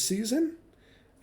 season.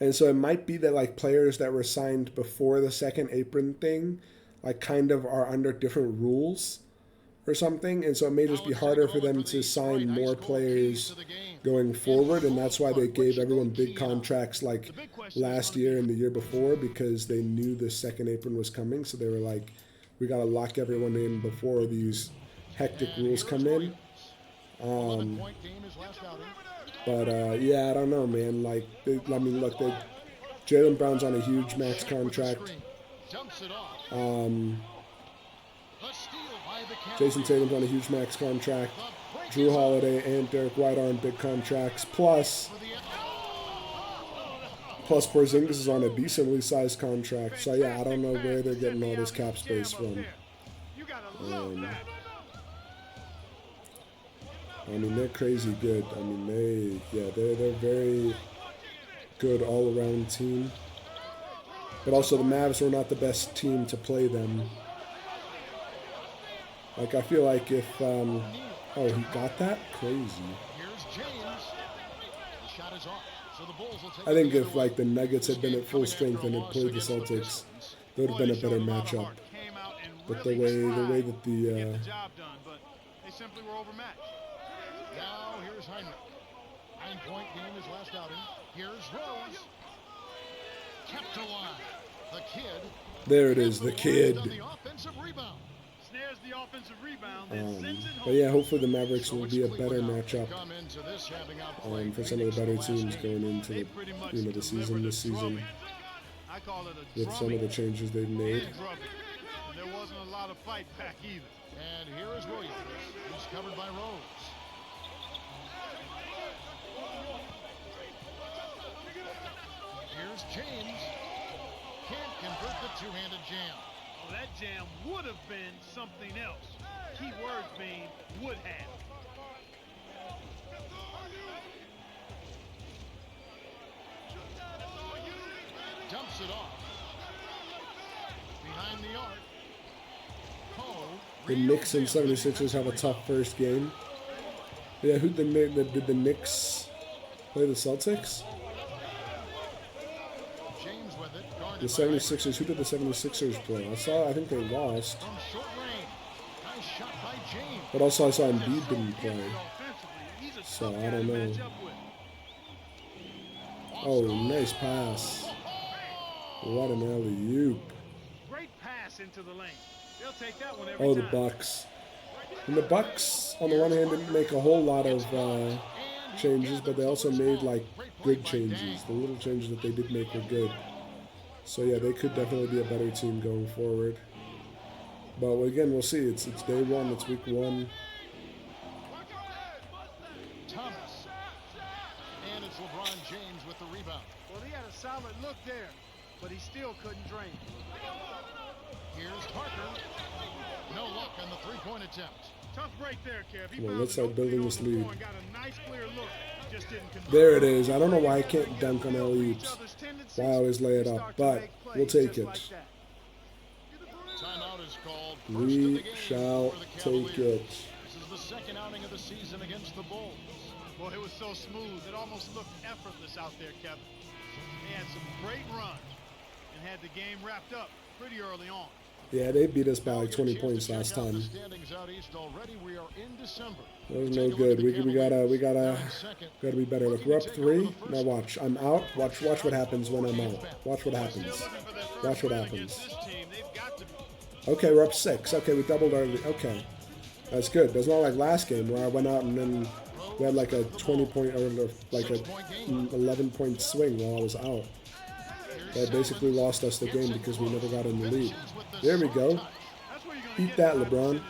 And so it might be that like players that were signed before the second apron thing, like kind of are under different rules or something. And so it may just be harder for them to sign more players going forward. And that's why they gave everyone big contracts like last year and the year before, because they knew the second apron was coming. So they were like, we got to lock everyone in before these hectic rules come in. But yeah, I don't know, man. Like, I mean, look, Jaylen Brown's on a huge max contract. Jason Tatum's on a huge max contract. Drew Holiday and Derek White are on big contracts. Plus Porzingis is on a decently sized contract. So yeah, I don't know where they're getting all this cap space from. I mean, they're crazy good. I mean, they're very good all-around team. But also, the Mavs were not the best team to play them. Like, I feel like if, oh, he got that? Crazy. I think if, like, the Nuggets had been at full strength and had played the Celtics, it would have been a better matchup. But the way that the, they simply were overmatched. Now here's Heinrich. 9-point game his last outing. Here's Rose. Kept alive. The kid. There it is, the kid. Snares the offensive rebound, then sends it home. But yeah, hopefully the Mavericks will be a better matchup for some of the better teams going into the, the season this season with some of the changes they've made. And there wasn't a lot of fight back either. And here is Williams. He's covered by Rose. Here's James. Can't convert the two-handed jam. Oh, that jam would have been something else. Key words being would have. Dumps it off. Behind the arc. The Knicks and 76ers have a tough first game. Yeah, did the Knicks play the Celtics? The 76ers, who did the 76ers play? I think they lost. But also I saw Embiid didn't play. So I don't know. Oh, nice pass. What an alley-oop. Great pass into the lane. They'll take that one every time. The Bucks. And the Bucks, on the one hand, didn't make a whole lot of changes, but they also made, like, good changes. The little changes that they did make were good. So, yeah, they could definitely be a better team going forward. But, again, we'll see. It's day one. It's week one. Thomas. And it's LeBron James with the rebound. Well, he had a solid look there, but he still couldn't drain. Here's Parker. No luck on the three-point attempt. Tough break there, Kev. Come on, let's start building this lead. Got a nice clear look. Just didn't convert. There it is. I don't know why I can't dunk on alley-oops. Why I always lay it up, but we'll take it. We shall take it. This is the second outing of the season against the Bulls. Boy, it was so smooth. It almost looked effortless out there, Kevin. They had some great runs and had the game wrapped up pretty early on. Yeah, they beat us by like 20 points last time. That was no good. We gotta be better. Look, we're up 3. Now watch. I'm out. Watch what happens when I'm out. Watch what happens. Watch what happens. Okay, we're up 6. Okay, we doubled our. Okay, that's good. That's not like last game where I went out and then we had like a 20-point or like a 11-point swing while I was out. That basically lost us the game because we never got in the lead. There we go. Eat that, LeBron.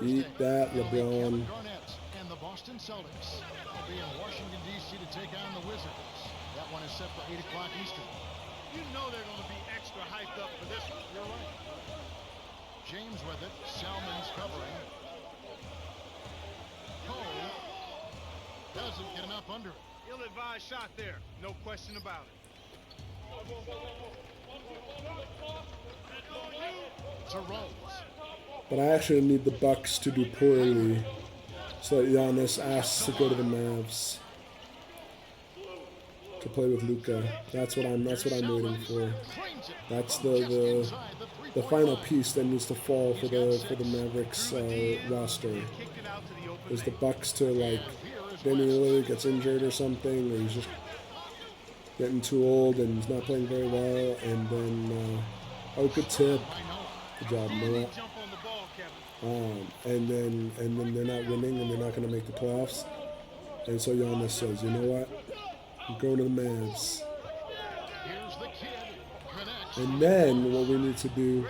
Eat that, LeBron. And the Boston Celtics will be in Washington, D.C. to take on the Wizards. That one is set for 8 o'clock Eastern. You know they're going to be extra hyped up for this one. You're right. James with it. Salmon's covering. Cole doesn't get enough under it. Ill-advised shot there. No question about it. But I actually need the Bucks to do poorly So that Giannis asks to go to the Mavs to play with Luka. That's what I'm waiting for. That's the final piece that needs to fall for the Mavericks roster. Is the Bucks to like Damian Lillard gets injured or something, or he's just getting too old and he's not playing very well, and then good tip, good job Noah. And then they're not winning and they're not going to make the playoffs, and so Giannis says, you know what, I'm going to the Mavs. And then what we need to do.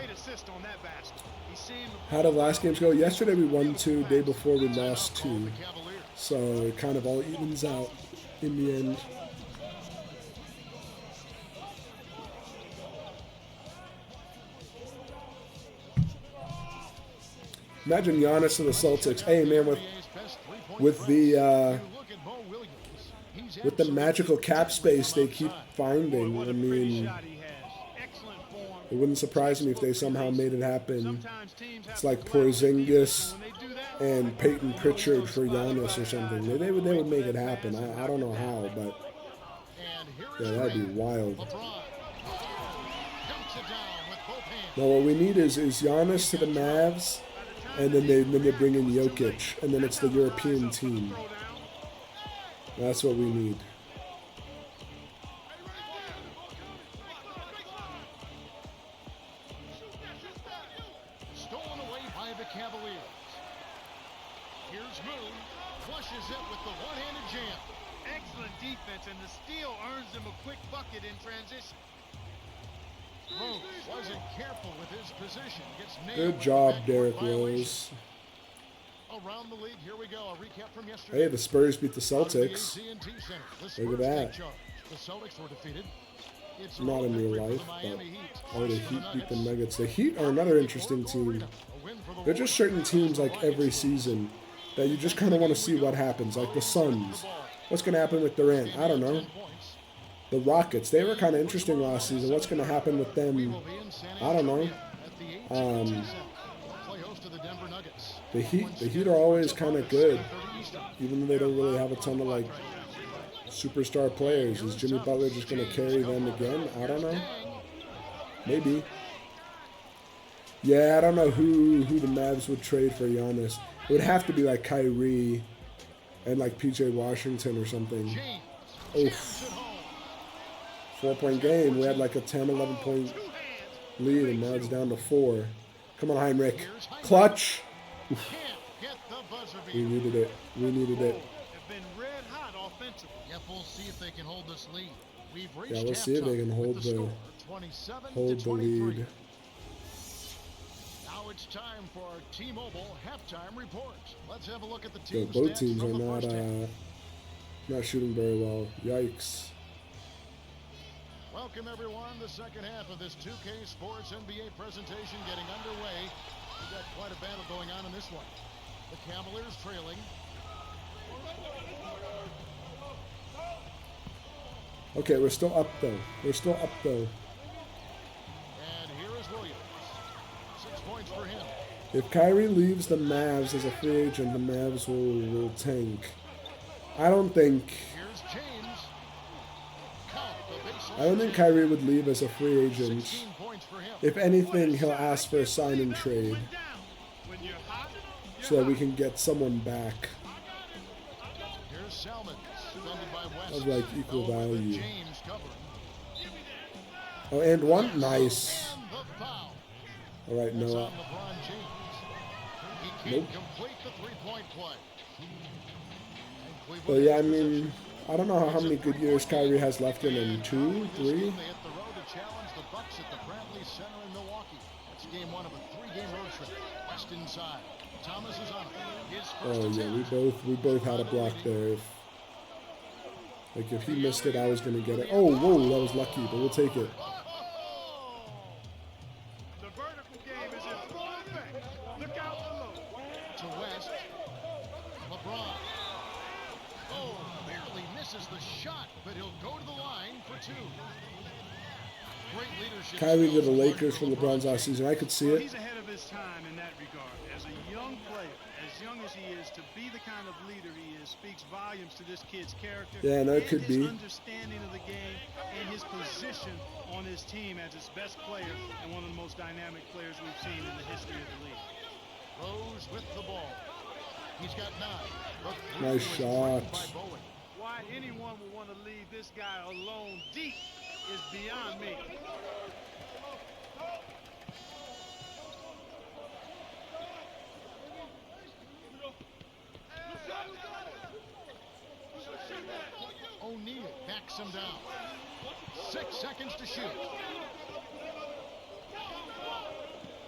How did the last games go? Yesterday we won 2. Day before we lost 2. So it kind of all evens out in the end. Imagine Giannis to the Celtics. Hey man, with the magical cap space they keep finding, I mean, it wouldn't surprise me if they somehow made it happen. It's like Porzingis and Peyton Pritchard for Giannis or something. They would make it happen. I don't know how, but yeah, that'd be wild. Now what we need is Giannis to the Mavs, and then they bring in Jokic, and then it's the European team. That's what we need. Stolen away by the Cavaliers. Here's Moon. Flushes it with the one-handed jam. Excellent defense, and the steal earns him a quick bucket in transition. Rose wasn't careful with his position. Gets nailed. Good job, Derrick Rose. Around the league, here we go. A recap from yesterday. Hey, the Spurs beat the Celtics. Look at that. The Celtics were defeated. It's not in real life, but the Heat beat the Nuggets. The Heat are another interesting team. They're just certain teams like every season that you just kind of want to see what happens. Like the Suns. What's going to happen with Durant? I don't know. The Rockets, they were kind of interesting last season. What's going to happen with them? I don't know. The Heat are always kind of good, even though they don't really have a ton of like superstar players. Is Jimmy Butler just going to carry them again? I don't know. Maybe. Yeah, I don't know who the Mavs would trade for Giannis. It would have to be like Kyrie and like PJ Washington or something. Oof. 4-point game. We had like a 10, 11 point lead, and now it's down to 4. Come on, Heinrich. Clutch. We needed it. We needed it. We'll see if they can hold this lead. Yeah, let's see if they can hold the lead. Now it's time for our T-Mobile halftime report. Let's have a look at the team. Both teams are not shooting very well. Yikes. Welcome everyone. The second half of this 2K Sports NBA presentation getting underway. We've got quite a battle going on in this one. The Cavaliers trailing. Okay, we're still up though. We're still up though. And here is Williams. 6 points for him. If Kyrie leaves the Mavs as a free agent, the Mavs will tank. I don't think Kyrie would leave as a free agent. If anything, he'll ask for a sign and trade so that we can get someone back of like equal value. Oh, and one? Nice. All right, Noah. Nope. But yeah, I mean, I don't know how many good years Kyrie has left in him. 2, 3? Oh yeah, we both had a block there. If he missed it, I was gonna get it. Oh, whoa, that was lucky, but we'll take it. The vertical game is in full effect. Look out below. To West. Lebron. Oh, barely misses the shot, but he'll go to the line for 2. great leadership Kyrie to skills the and learning Lakers for from LeBron's last season. I could see Well, it. he's ahead of his time in that regard. As a young player, as young as he is, to be the kind of leader he is, speaks volumes to this kid's character. Yeah, no, it and could his be. understanding of the game and his position on his team as his best player and one of the most dynamic players we've seen in the history of the league. Rose with the ball. He's got 9. The three Nice was shot. drained by Bowen. Why anyone would want to leave this guy alone deep is beyond me. O'Neal backs him down. 6 seconds to shoot.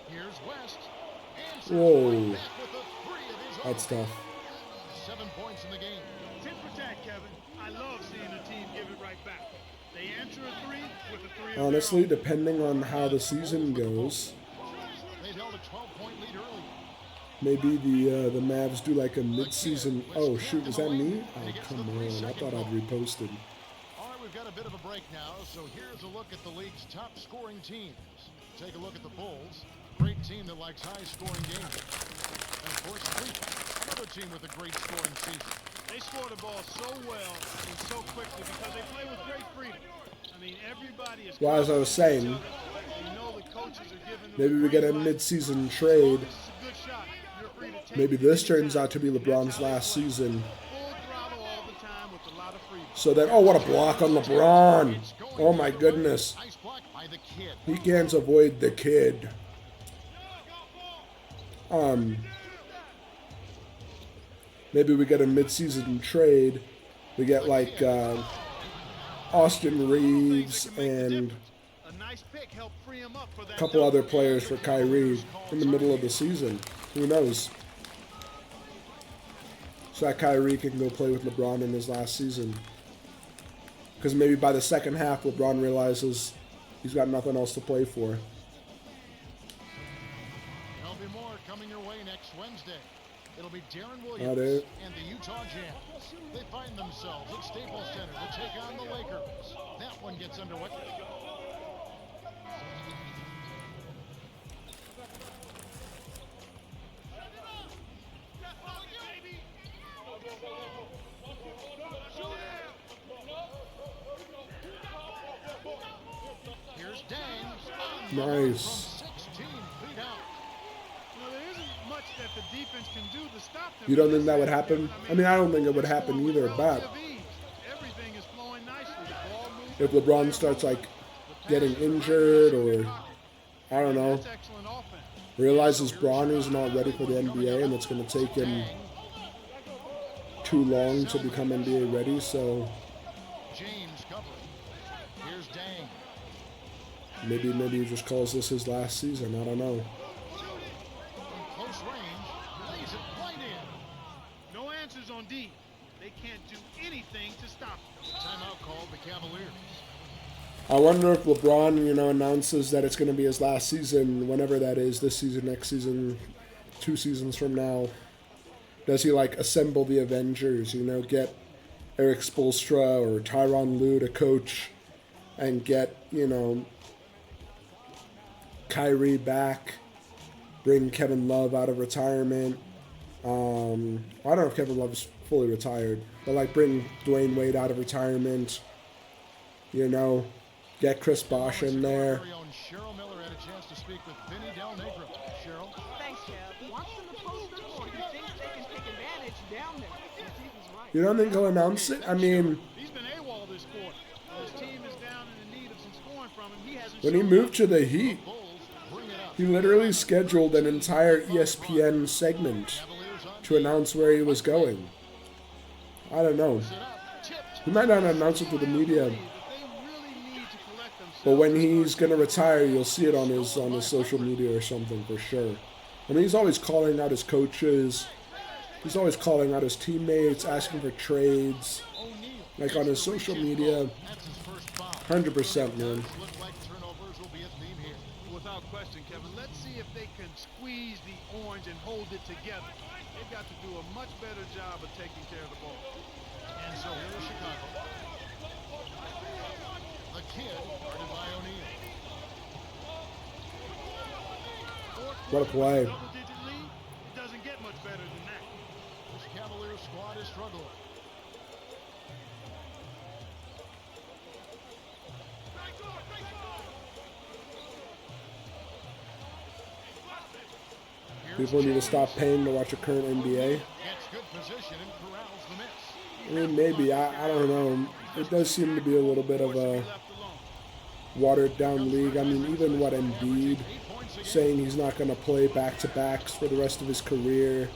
Here's West. Answers Whoa. right back with a 3 of his own. That's tough. 7 points in the game. Tit for tat, Kevin. I love seeing a team give it right back. They answer a 3 with a 3 of their Honestly, own. depending on how the season goes, They'd held a 12-point lead early. maybe the Mavs do like a mid-season. Oh shoot, was that me? Oh come on! I thought I'd reposted. All right, we've got a bit of a break now, so here's a look at the league's top-scoring teams. Take a look at the Bulls. Great team that likes high-scoring games. And of course, Cleveland, another team with a great scoring season. They score the ball so well and so quickly because they play with great freedom. I mean, everybody is. Well, as I was saying, you know the coaches are giving them maybe we the get a green light. mid-season trade. This is a good shot. You're free to take Maybe it this anytime. turns out to be LeBron's last season. Full throttle all the time with a lot of freedom. So then, oh, what a block on LeBron! Oh my goodness, Nice block by the kid. he can't avoid the kid. Maybe we get a mid-season trade. We get like Austin Reeves and A nice pick helped free him up for that a couple other double. players for Kyrie in the middle of the season. Who knows? So that Kyrie can go play with LeBron in his last season. Because maybe by the second half, LeBron realizes he's got nothing else to play for. There'll be more coming your way next Wednesday. It'll be Darren Got Williams it. and the Utah Jazz. They find themselves at Staples Center to take on the Lakers. That one gets underway. Here's Dang. Nice. From 16 feet out. Well, there isn't much that the defense can do to stop them. You don't think that would happen? I mean, I don't think it would happen either, but Everything is flowing nicely. The ball moves. if LeBron starts like getting injured or I don't know, That's excellent offense. realizes Bronny's not ready for the NBA and it's going to take him too long to become NBA ready, so James covering. Here's Dang. maybe he just calls this his last season. I don't know. From close range, lays it right in. No answers on D. They can't do anything to stop him. Timeout called the Cavaliers. I wonder if LeBron, announces that it's going to be his last season, whenever that is, this season, next season, 2 seasons from now. Does he like assemble the Avengers? Get Eric Spoelstra or Tyronn Lue to coach, and get Kyrie back, bring Kevin Love out of retirement. I don't know if Kevin Love's fully retired, but like bring Dwayne Wade out of retirement. Get Chris Bosh in there. Very own Cheryl Miller had a chance to speak with Vinny Del Negro. Cheryl. Thanks, Kev. Watch them to post up, or you think they can take advantage down there. Steve was right. You don't think he'll announce it? I mean, He's been AWOL this quarter. His team is down in the need of some scoring from him. He hasn't when he shown moved to the Heat, Bulls bring it up. he literally scheduled an entire ESPN segment Cavaliers on to announce where he was going. I don't know. it up. Tipped. He might not announce it to the media, that they really need to collect themselves. but when he's gonna retire, you'll see it on his social media or something for sure. I mean, he's always calling out his coaches. He's always calling out his teammates, asking for trades, O'Neal. like on his social media. That's his first foul. 100%, man. Look like turnovers will be a theme here. Without question, Kevin. Let's see if they can squeeze the orange and hold it together. They've got to do a much better job of taking care of the ball. And so here is Chicago. The kid guarded by O'Neal. What a play. Double-digit lead, it doesn't get much better than that. This Cavaliers squad is struggling. People need to stop paying to watch a current NBA. Gets good position and corrals the miss. I mean, maybe. I don't know. It does seem to be a little bit of a watered down league. I mean, even what Embiid saying he's not going to play back-to-backs for the rest of his career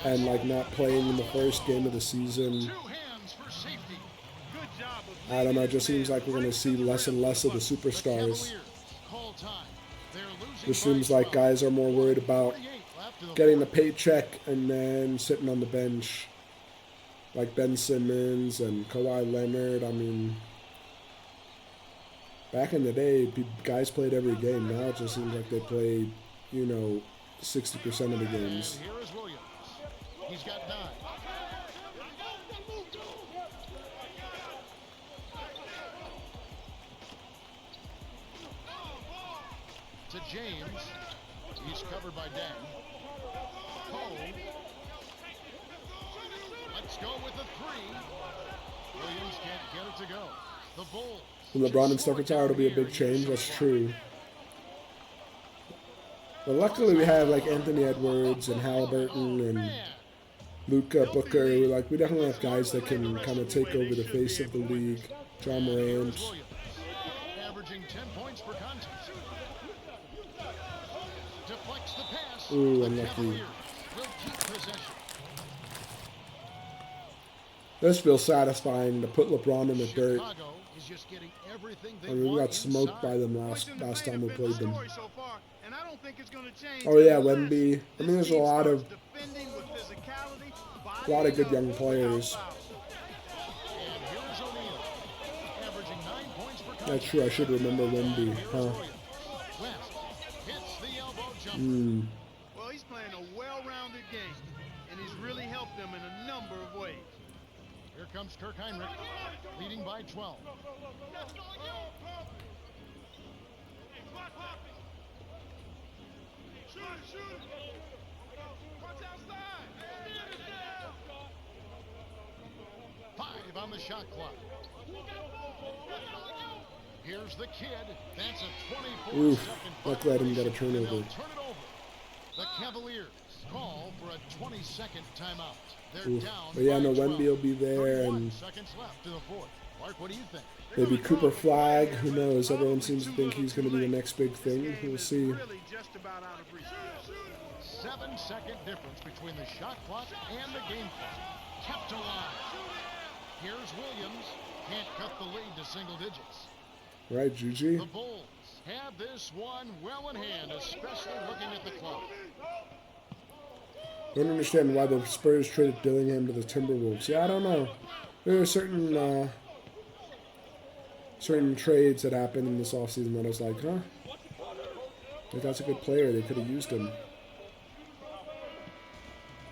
and like not playing in the first game of the season. 2 hands for safety. Good job of I don't know. It just seems like we're going to see less and less of the superstars. Cavaliers call time. They're losing It seems like guys are more worried about getting the paycheck and then sitting on the bench. Like Ben Simmons and Kawhi Leonard. I mean, back in the day, guys played every game. Now it just seems like they play, 60% of the games. Here is Williams. He's got 9. To James. He's covered by Dang. Cole. Let's go with the 3. Williams can't get it to go. The Bulls. When LeBron and Steph retire, it'll be a big change. That's true. But luckily, we have like Anthony Edwards and Halliburton and Luka, Booker. Like, we definitely have guys that can kind of take over the face of the league. John Morant. Averaging 10 points per contest. Deflects the pass. Ooh, The unlucky. Cavaliers will keep possession. This feels satisfying to put LeBron in the dirt. Chicago is just getting everything they I mean, we want got smoked by inside. them last time we played them. So far, and I don't think it's going to change. Oh yeah, Wemby. I mean, there's a lot of Defending with physicality, good young players. And here's O'Neal, averaging 9 points per contest. That's true. I should remember Wemby. Huh? West hits the elbow jumper. Well, he's playing a well-rounded game, and he's really helped them in a number of ways. Here comes Kirk Heinrich, leading by 12. Five on the shot clock. Here's the kid. That's a 24-second Oof. Luckily, I didn't get a turnover. Turn it over. The Cavaliers call for a 20-second timeout. They're Oof. down But yeah, no, by 12. Wemby will be there, 31 and seconds left to the fourth. Mark, what do you think? maybe Cooper Flag. Who knows? Everyone seems to think he's going to be the next big thing. We'll see. Really just about out of reach. 7-second difference between the shot clock and the game clock. Kept alive. Here's Williams. Can't cut the lead to single digits. Right, Gigi? The Bulls have this one well in hand, especially looking at the clock. I don't understand why the Spurs traded Dillingham to the Timberwolves. Yeah, I don't know. There are certain trades that happened in this offseason that I was like, huh? Like, that's a good player. They could have used him.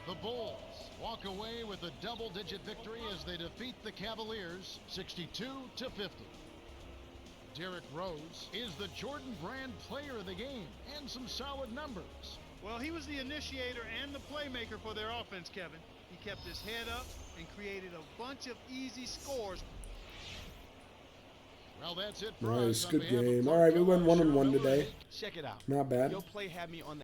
The Bulls walk away with a double-digit victory as they defeat the Cavaliers 62-50. Derrick Rose is the Jordan Brand player of the game and some solid numbers. Well, he was the initiator and the playmaker for their offense, Kevin. He kept his head up and created a bunch of easy scores. Well, that's it for Nice, us. good game. All right, we went 1-1 today. Check it out. Not bad. Your play had me on the